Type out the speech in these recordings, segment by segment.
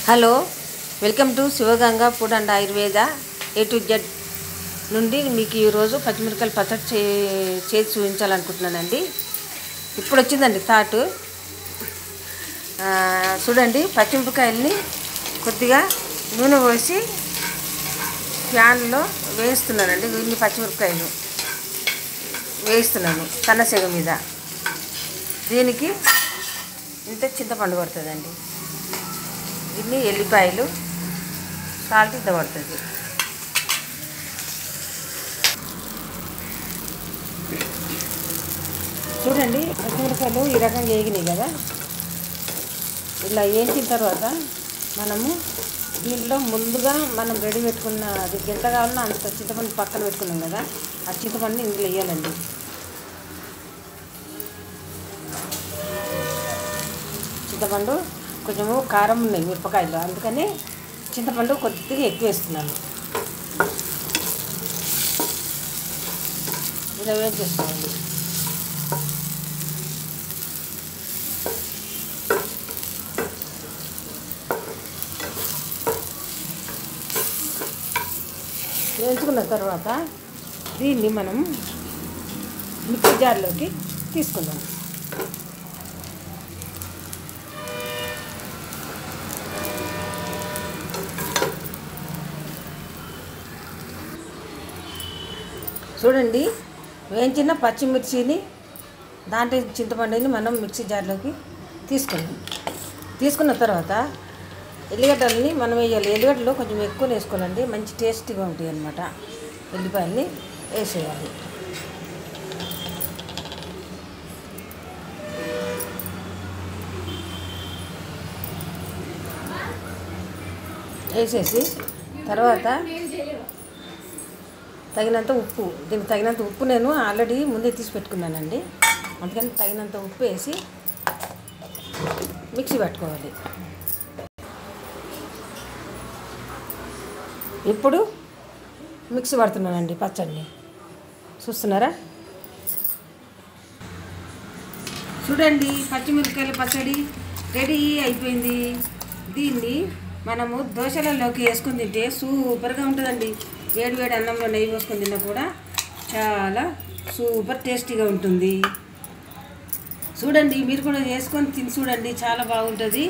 Hello, welcome to Shivaganga food and Ayurveda A to Z నుండి మీకు ఈరోజు పచ్చిమిరపకాయలు పచ్చడి చేసి చూపించాలనుకుంటున్నానండి. ఇప్పుడు వచ్చిందండి థాట్. చూడండి, పచ్చిమిరపకాయలని కొద్దిగా నూనె పోసి ప్యాన్లో వేయిస్తున్నానండి. ఇన్ని పచ్చిమిరపకాయలు వేయిస్తున్నాను సన్నసెగ మీద. దీనికి ఇంత చింతపండు పడుతుందండి, ఇన్ని ఎల్లిపాయలు, సాల్ట్ ఇంత పడుతుంది. చూడండి, పచ్చిమిరపకాయలు ఈ రకంగా వేగినాయి కదా. ఇలా వేసిన తర్వాత మనము దీంట్లో ముందుగా మనం రెడీ పెట్టుకున్న అది ఎంత కావాలన్నా అంత చింతపండు పక్కన పెట్టుకున్నాం కదా, ఆ చింతపండుని ఇందులో వేయాలండి. చింతపండు కొంచెము కారం ఉన్నాయి మిరపకాయలు, అందుకని చింతపండు కొద్దిగా ఎక్కువ వేస్తున్నాను. ఇలా వేయించేసుకోవాలి. వేయించుకున్న తర్వాత దీన్ని మనం మిక్సీ జార్లోకి తీసుకుందాం. చూడండి, వేయించిన పచ్చిమిర్చిని దాంట్లో చింతపండుని మనం మిక్సీ జార్లోకి తీసుకున్న తర్వాత ఎల్లిగడ్డలని మనం వేయాలి. ఎల్లిగడ్డలు కొంచెం ఎక్కువ వేసుకోవాలండి, మంచి టేస్టీగా ఉంటాయి అన్నమాట. ఎల్లిపాయలని వేసేయాలి. వేసేసి తర్వాత తగినంత ఉప్పు, దీనికి తగినంత ఉప్పు నేను ఆల్రెడీ ముందే తీసి పెట్టుకున్నానండి, అందుకని తగినంత ఉప్పు వేసి మిక్సీ పట్టుకోవాలి. ఇప్పుడు మిక్సీ పడుతున్నానండి పచ్చడిని. చూస్తున్నారా? చూడండి, పచ్చిమిరపకాయల పచ్చడి రెడీ అయిపోయింది. దీన్ని మనము దోశలలోకి వేసుకొని తింటే సూపర్గా ఉంటుందండి. వేడి వేడి అన్నంలో నెయ్యి పోసుకొని తిన్నా కూడా చాలా సూపర్ టేస్టీగా ఉంటుంది. చూడండి, మీరు కూడా చేసుకొని తిని చూడండి, చాలా బాగుంటుంది.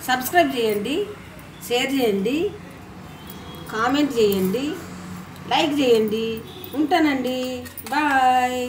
సబ్స్క్రైబ్ చేయండి, షేర్ చేయండి, కామెంట్ చేయండి, లైక్ చేయండి. ఉంటానండి, బాయ్.